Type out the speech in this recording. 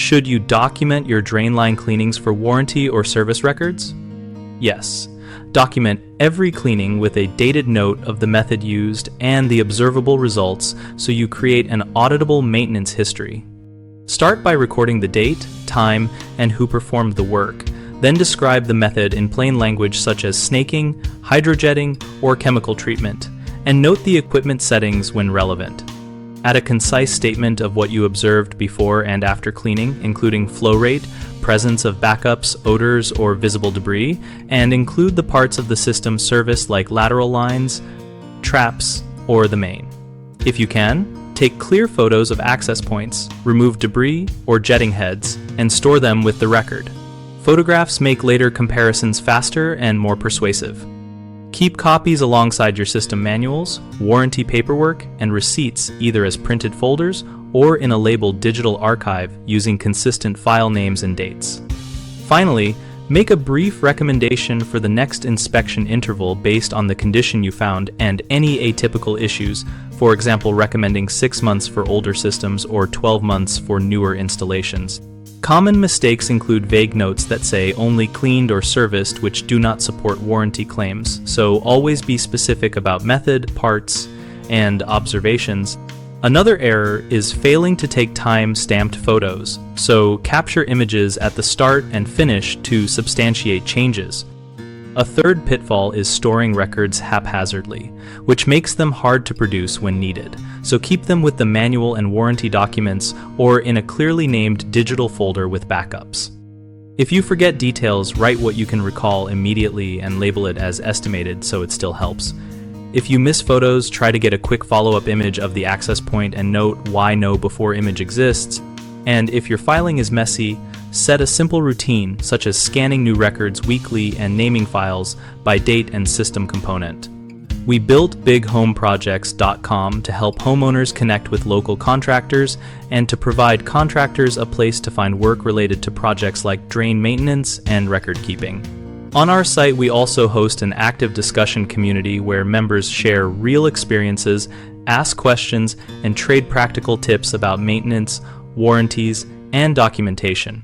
Should you document your drain line cleanings for warranty or service records? Yes. Document every cleaning with a dated note of the method used and the observable results so you create an auditable maintenance history. Start by recording the date, time, and who performed the work. Then describe the method in plain language such as snaking, hydrojetting, or chemical treatment, and note the equipment settings when relevant. Add a concise statement of what you observed before and after cleaning, including flow rate, presence of backups, odors, or visible debris, and include the parts of the system serviced like lateral lines, traps, or the main. If you can, take clear photos of access points, remove debris or jetting heads, and store them with the record. Photographs make later comparisons faster and more persuasive. Keep copies alongside your system manuals, warranty paperwork, and receipts either as printed folders or in a labeled digital archive using consistent file names and dates. Finally, make a brief recommendation for the next inspection interval based on the condition you found and any atypical issues, for example recommending 6 months for older systems or 12 months for newer installations. Common mistakes include vague notes that say only cleaned or serviced, which do not support warranty claims, so always be specific about method, parts, and observations. Another error is failing to take time-stamped photos, so capture images at the start and finish to substantiate changes. A third pitfall is storing records haphazardly, which makes them hard to produce when needed, so keep them with the manual and warranty documents or in a clearly named digital folder with backups. If you forget details, write what you can recall immediately and label it as estimated so it still helps. If you miss photos, try to get a quick follow-up image of the access point and note why no before image exists. And if your filing is messy, set a simple routine such as scanning new records weekly and naming files by date and system component. We built BigHomeProjects.com to help homeowners connect with local contractors and to provide contractors a place to find work related to projects like drain maintenance and record keeping. On our site, we also host an active discussion community where members share real experiences, ask questions, and trade practical tips about maintenance, warranties, and documentation.